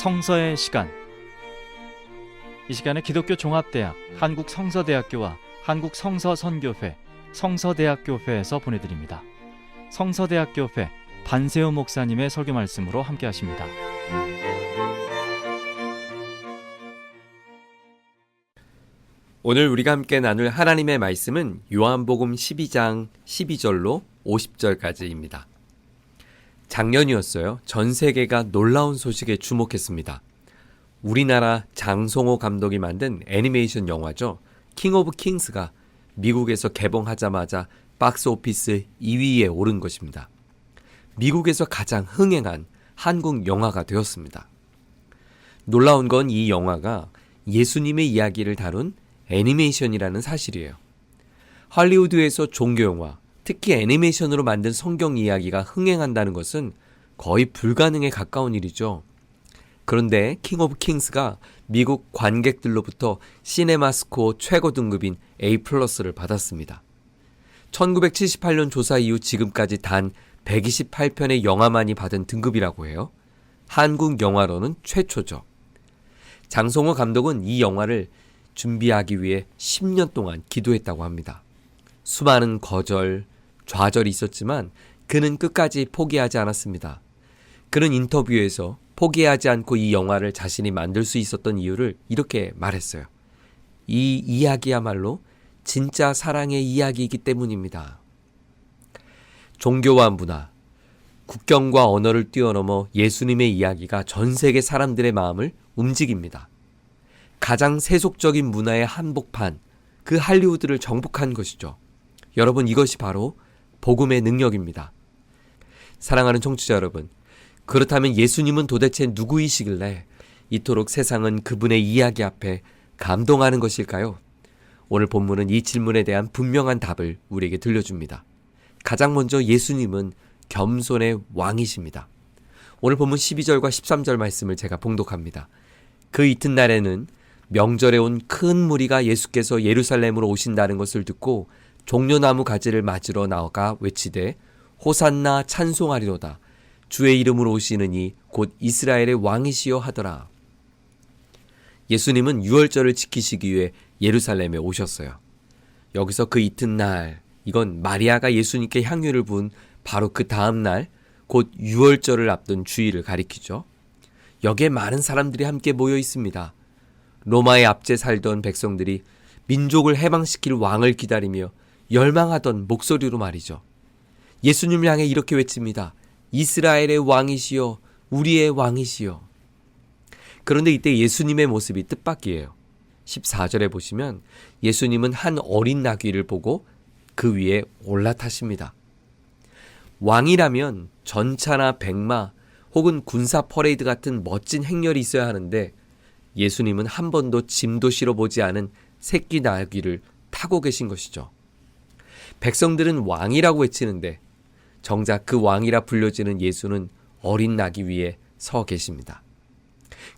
성서의 시간. 이 시간에 기독교 종합대학 한국성서대학교와 한국성서선교회 성서대학교회에서 보내드립니다. 성서대학교회 반세우 목사님의 설교 말씀으로 함께 하십니다. 오늘 우리가 함께 나눌 하나님의 말씀은 요한복음 12장 12절로 50절까지입니다. 작년이었어요. 전 세계가 놀라운 소식에 주목했습니다. 우리나라 장성호 감독이 만든 애니메이션 영화죠. 킹 오브 킹스가 미국에서 개봉하자마자 박스오피스 2위에 오른 것입니다. 미국에서 가장 흥행한 한국 영화가 되었습니다. 놀라운 건 이 영화가 예수님의 이야기를 다룬 애니메이션이라는 사실이에요. 할리우드에서 종교영화, 특히 애니메이션으로 만든 성경 이야기가 흥행한다는 것은 거의 불가능에 가까운 일이죠. 그런데 킹 오브 킹스가 미국 관객들로부터 시네마스코어 최고 등급인 A+를 받았습니다. 1978년 조사 이후 지금까지 단 128편의 영화만이 받은 등급이라고 해요. 한국 영화로는 최초죠. 장성호 감독은 이 영화를 준비하기 위해 10년 동안 기도했다고 합니다. 수많은 거절, 좌절이 있었지만 그는 끝까지 포기하지 않았습니다. 그는 인터뷰에서 포기하지 않고 이 영화를 자신이 만들 수 있었던 이유를 이렇게 말했어요. 이 이야기야말로 진짜 사랑의 이야기이기 때문입니다. 종교와 문화, 국경과 언어를 뛰어넘어 예수님의 이야기가 전 세계 사람들의 마음을 움직입니다. 가장 세속적인 문화의 한복판, 그 할리우드를 정복한 것이죠. 여러분, 이것이 바로 복음의 능력입니다. 사랑하는 청취자 여러분, 그렇다면 예수님은 도대체 누구이시길래 이토록 세상은 그분의 이야기 앞에 감동하는 것일까요? 오늘 본문은 이 질문에 대한 분명한 답을 우리에게 들려줍니다. 가장 먼저 예수님은 겸손의 왕이십니다. 오늘 본문 12절과 13절 말씀을 제가 봉독합니다. 그 이튿날에는 명절에 온 큰 무리가 예수께서 예루살렘으로 오신다는 것을 듣고 종려나무 가지를 맞으러 나가 외치되 호산나 찬송하리로다. 주의 이름으로 오시느니 곧 이스라엘의 왕이시여 하더라. 예수님은 유월절을 지키시기 위해 예루살렘에 오셨어요. 여기서 그 이튿날, 이건 마리아가 예수님께 향유를 부은 바로 그 다음 날, 곧 유월절을 앞둔 주일을 가리키죠. 여기에 많은 사람들이 함께 모여 있습니다. 로마의 압제 살던 백성들이 민족을 해방시킬 왕을 기다리며 열망하던 목소리로 말이죠. 예수님을 향해 이렇게 외칩니다. 이스라엘의 왕이시여, 우리의 왕이시여. 그런데 이때 예수님의 모습이 뜻밖이에요. 14절에 보시면 예수님은 한 어린 나귀를 보고 그 위에 올라타십니다. 왕이라면 전차나 백마 혹은 군사 퍼레이드 같은 멋진 행렬이 있어야 하는데 예수님은 한 번도 짐도 실어보지 않은 새끼 나귀를 타고 계신 것이죠. 백성들은 왕이라고 외치는데 정작 그 왕이라 불려지는 예수는 어린 나귀 위에 서 계십니다.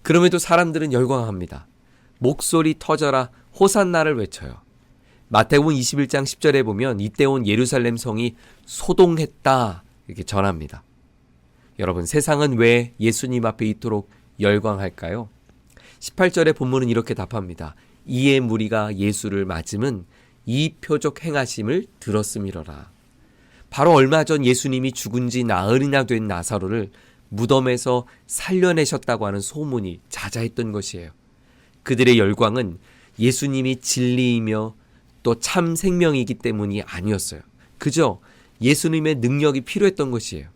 그럼에도 사람들은 열광합니다. 목소리 터져라 호산나를 외쳐요. 마태복음 21장 10절에 보면 이때 온 예루살렘 성이 소동했다 이렇게 전합니다. 여러분, 세상은 왜 예수님 앞에 이토록 열광할까요? 18절의 본문은 이렇게 답합니다. 이에 무리가 예수를 맞음은 이 표적 행하심을 들었음이러라. 바로 얼마 전 예수님이 죽은 지 나흘이나 된 나사로를 무덤에서 살려내셨다고 하는 소문이 자자했던 것이에요. 그들의 열광은 예수님이 진리이며 또 참 생명이기 때문이 아니었어요. 그저 예수님의 능력이 필요했던 것이에요.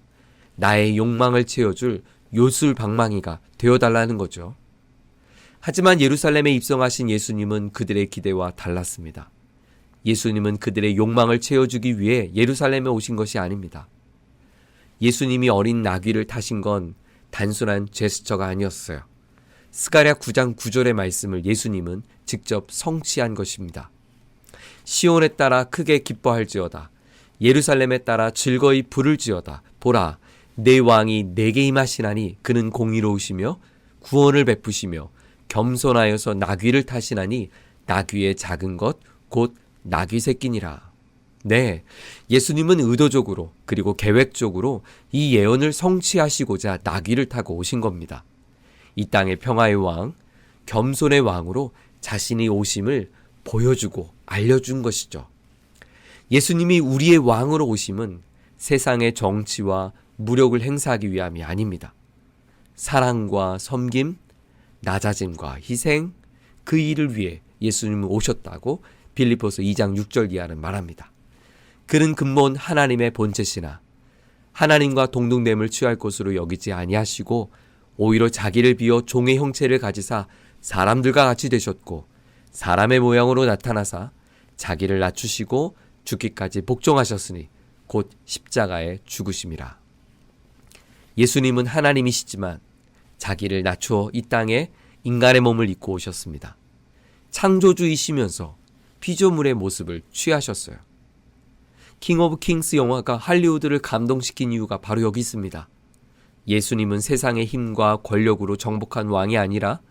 나의 욕망을 채워줄 요술방망이가 되어달라는 거죠. 하지만 예루살렘에 입성하신 예수님은 그들의 기대와 달랐습니다. 예수님은 그들의 욕망을 채워주기 위해 예루살렘에 오신 것이 아닙니다. 예수님이 어린 나귀를 타신 건 단순한 제스처가 아니었어요. 스가랴 9장 9절의 말씀을 예수님은 직접 성취한 것입니다. 시온에 따라 크게 기뻐할지어다. 예루살렘에 따라 즐거이 부를지어다. 보라, 내 왕이 내게 임하시나니 그는 공의로우시며 구원을 베푸시며 겸손하여서 나귀를 타시나니 나귀의 작은 것 곧 나귀 새끼니라. 네, 예수님은 의도적으로 그리고 계획적으로 이 예언을 성취하시고자 나귀를 타고 오신 겁니다. 이 땅의 평화의 왕, 겸손의 왕으로 자신이 오심을 보여주고 알려준 것이죠. 예수님이 우리의 왕으로 오심은 세상의 정치와 무력을 행사하기 위함이 아닙니다. 사랑과 섬김, 낮아짐과 희생, 그 일을 위해 예수님은 오셨다고 빌립보서 2장 6절 이하는 말합니다. 그는 근본 하나님의 본체시나 하나님과 동등됨을 취할 것으로 여기지 아니하시고 오히려 자기를 비워 종의 형체를 가지사 사람들과 같이 되셨고 사람의 모양으로 나타나사 자기를 낮추시고 죽기까지 복종하셨으니 곧 십자가에 죽으심이라. 예수님은 하나님이시지만 자기를 낮추어 이 땅에 인간의 몸을 입고 오셨습니다. 창조주이시면서 피조물의 모습을 취하셨어요. 킹 오브 킹스 영화가 할리우드를 감동시킨 이유가 바로 여기 있습니다. 예수님은 세상의 힘과 권력으로 정복한 왕이 아니라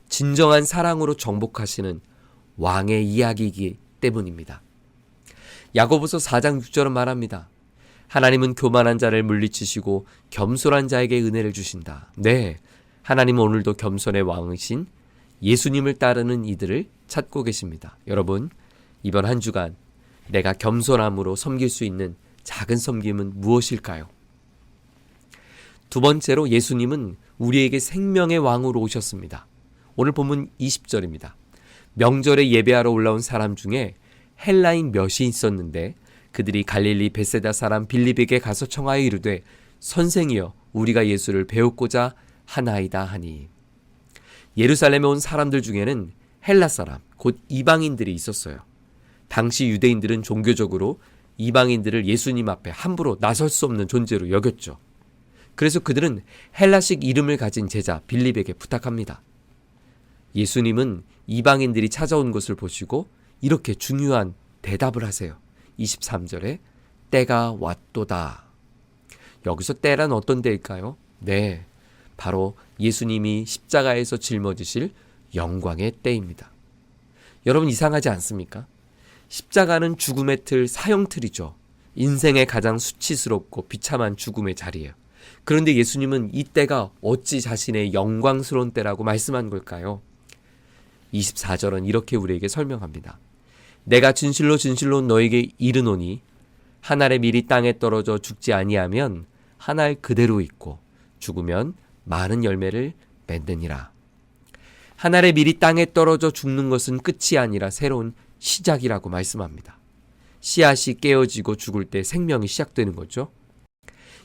진정한 사랑으로 정복하시는 왕의 이야기이기 때문입니다. 야고보서 4장 6절은 말합니다. 하나님은 교만한 자를 물리치시고 겸손한 자에게 은혜를 주신다. 네, 하나님은 오늘도 겸손의 왕이신 예수님을 따르는 이들을 찾고 계십니다. 여러분, 이번 한 주간 내가 겸손함으로 섬길 수 있는 작은 섬김은 무엇일까요? 두 번째로 예수님은 우리에게 생명의 왕으로 오셨습니다. 오늘 본문 20절입니다. 명절에 예배하러 올라온 사람 중에 헬라인 몇이 있었는데 그들이 갈릴리 베세다 사람 빌립에게 가서 청하여 이르되 선생이여 우리가 예수를 배우고자 하나이다 하니. 예루살렘에 온 사람들 중에는 헬라 사람 곧 이방인들이 있었어요. 당시 유대인들은 종교적으로 이방인들을 예수님 앞에 함부로 나설 수 없는 존재로 여겼죠. 그래서 그들은 헬라식 이름을 가진 제자 빌립에게 부탁합니다. 예수님은 이방인들이 찾아온 것을 보시고 이렇게 중요한 대답을 하세요. 23절에 때가 왔도다. 여기서 때란 어떤 때일까요? 네, 바로 예수님이 십자가에서 짊어지실 영광의 때입니다. 여러분, 이상하지 않습니까? 십자가는 죽음의 틀, 사형틀이죠. 인생의 가장 수치스럽고 비참한 죽음의 자리예요. 그런데 예수님은 이 때가 어찌 자신의 영광스러운 때라고 말씀한 걸까요? 24절은 이렇게 우리에게 설명합니다. 내가 진실로 진실로 너에게 이르노니 한 알의 밀이 땅에 떨어져 죽지 아니하면 한 알 그대로 있고 죽으면 많은 열매를 맺느니라. 한 알의 밀이 땅에 떨어져 죽는 것은 끝이 아니라 새로운 시작이라고 말씀합니다. 씨앗이 깨어지고 죽을 때 생명이 시작되는 거죠.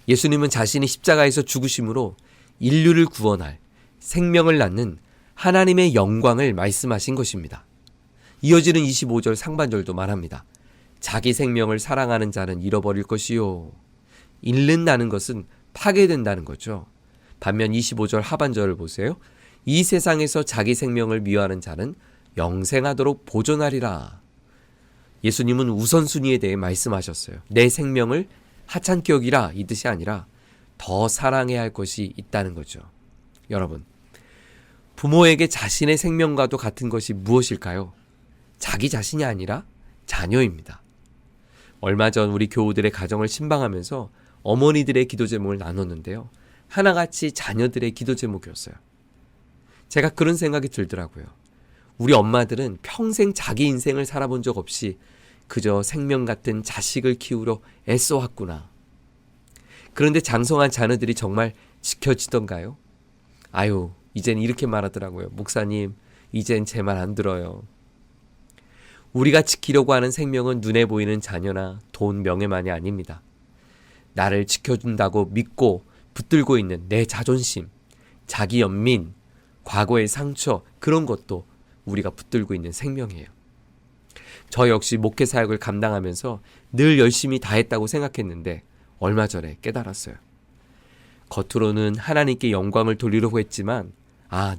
예수님은 자신이 십자가에서 죽으심으로 인류를 구원할 생명을 낳는 하나님의 영광을 말씀하신 것입니다. 이어지는 25절 상반절도 말합니다. 자기 생명을 사랑하는 자는 잃어버릴 것이요. 잃는다는 것은 파괴된다는 거죠. 반면 25절 하반절을 보세요. 이 세상에서 자기 생명을 미워하는 자는 영생하도록 보존하리라. 예수님은 우선순위에 대해 말씀하셨어요. 내 생명을 하찮게 여기라, 이 뜻이 아니라 더 사랑해야 할 것이 있다는 거죠. 여러분, 부모에게 자신의 생명과도 같은 것이 무엇일까요? 자기 자신이 아니라 자녀입니다. 얼마 전 우리 교우들의 가정을 신방하면서 어머니들의 기도 제목을 나눴는데요. 하나같이 자녀들의 기도 제목이었어요. 제가 그런 생각이 들더라고요. 우리 엄마들은 평생 자기 인생을 살아본 적 없이 그저 생명 같은 자식을 키우려 애써왔구나. 그런데 장성한 자녀들이 정말 지켜지던가요? 아유, 이젠 이렇게 말하더라고요. 목사님, 이젠 제 말 안 들어요. 우리가 지키려고 하는 생명은 눈에 보이는 자녀나 돈, 명예만이 아닙니다. 나를 지켜준다고 믿고 붙들고 있는 내 자존심, 자기 연민, 과거의 상처, 그런 것도 우리가 붙들고 있는 생명이에요. 저 역시 목회 사역을 감당하면서 늘 열심히 다했다고 생각했는데 얼마 전에 깨달았어요. 겉으로는 하나님께 영광을 돌리려고 했지만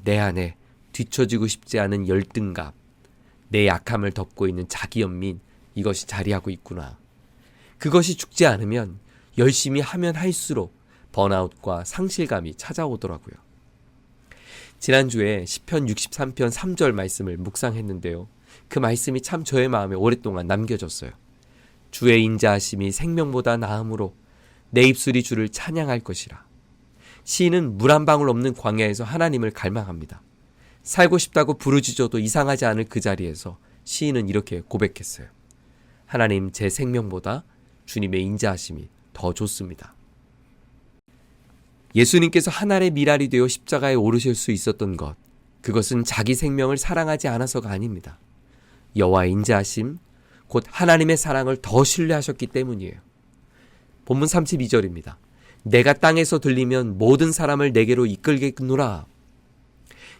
내 안에 뒤처지고 싶지 않은 열등감, 내 약함을 덮고 있는 자기 연민, 이것이 자리하고 있구나. 그것이 죽지 않으면 열심히 하면 할수록 번아웃과 상실감이 찾아오더라고요. 지난주에 시편 63편 3절 말씀을 묵상했는데요. 그 말씀이 참 저의 마음에 오랫동안 남겨졌어요. 주의 인자하심이 생명보다 나음으로 내 입술이 주를 찬양할 것이라. 시인은 물 한 방울 없는 광야에서 하나님을 갈망합니다. 살고 싶다고 부르짖어도 이상하지 않을 그 자리에서 시인은 이렇게 고백했어요. 하나님, 제 생명보다 주님의 인자하심이 더 좋습니다. 예수님께서 하늘의 미랄이 되어 십자가에 오르실 수 있었던 것, 그것은 자기 생명을 사랑하지 않아서가 아닙니다. 여호와의 인자하심, 곧 하나님의 사랑을 더 신뢰하셨기 때문이에요. 본문 32절입니다. 내가 땅에서 들리면 모든 사람을 내게로 이끌겠노라.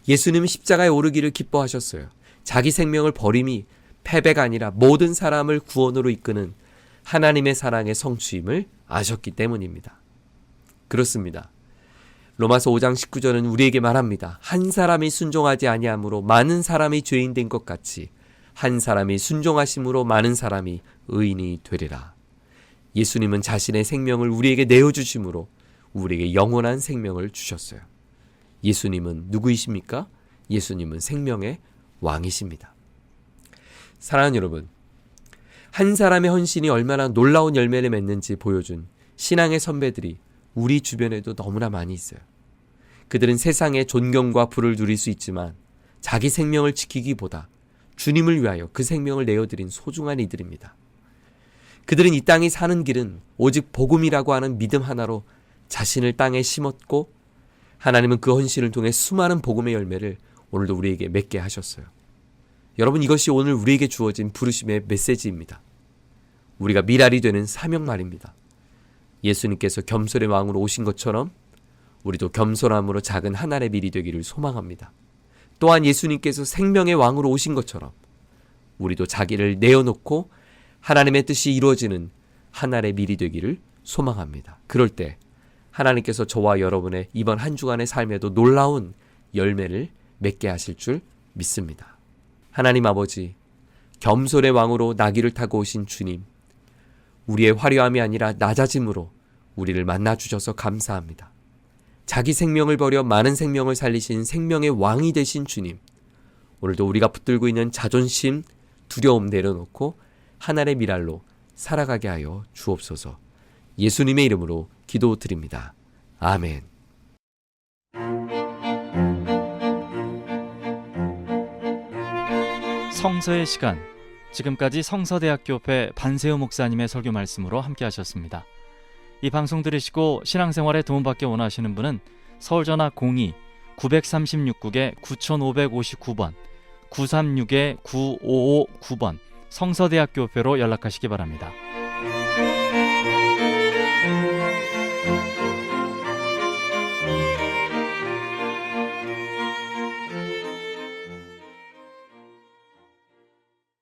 예수님은 십자가에 오르기를 기뻐하셨어요. 자기 생명을 버림이 패배가 아니라 모든 사람을 구원으로 이끄는 하나님의 사랑의 성취임을 아셨기 때문입니다. 그렇습니다. 로마서 5장 19절은 우리에게 말합니다. 한 사람이 순종하지 아니함으로 많은 사람이 죄인 된 것 같이 한 사람이 순종하심으로 많은 사람이 의인이 되리라. 예수님은 자신의 생명을 우리에게 내어주심으로 우리에게 영원한 생명을 주셨어요. 예수님은 누구이십니까? 예수님은 생명의 왕이십니다. 사랑하는 여러분, 한 사람의 헌신이 얼마나 놀라운 열매를 맺는지 보여준 신앙의 선배들이 우리 주변에도 너무나 많이 있어요. 그들은 세상의 존경과 부를 누릴 수 있지만 자기 생명을 지키기보다 주님을 위하여 그 생명을 내어드린 소중한 이들입니다. 그들은 이 땅이 사는 길은 오직 복음이라고 하는 믿음 하나로 자신을 땅에 심었고 하나님은 그 헌신을 통해 수많은 복음의 열매를 오늘도 우리에게 맺게 하셨어요. 여러분, 이것이 오늘 우리에게 주어진 부르심의 메시지입니다. 우리가 미랄이 되는 사명 말입니다. 예수님께서 겸손의 왕으로 오신 것처럼 우리도 겸손함으로 작은 하늘의 밀이 되기를 소망합니다. 또한 예수님께서 생명의 왕으로 오신 것처럼 우리도 자기를 내어놓고 하나님의 뜻이 이루어지는 하늘의 밀이 되기를 소망합니다. 그럴 때 하나님께서 저와 여러분의 이번 한 주간의 삶에도 놀라운 열매를 맺게 하실 줄 믿습니다. 하나님 아버지, 겸손의 왕으로 나귀를 타고 오신 주님, 우리의 화려함이 아니라 낮아짐으로 우리를 만나주셔서 감사합니다. 자기 생명을 버려 많은 생명을 살리신 생명의 왕이 되신 주님, 오늘도 우리가 붙들고 있는 자존심, 두려움 내려놓고 하늘의 미랄로 살아가게 하여 주옵소서. 예수님의 이름으로 기도드립니다. 아멘. 성서의 시간, 지금까지 성서대학교회 반세우 목사님의 설교 말씀으로 함께 하셨습니다. 이 방송 들으시고 신앙생활에 도움받기 원하시는 분은 서울전화 02-936국에 9559번 936-9559번 성서대학교회로 연락하시기 바랍니다.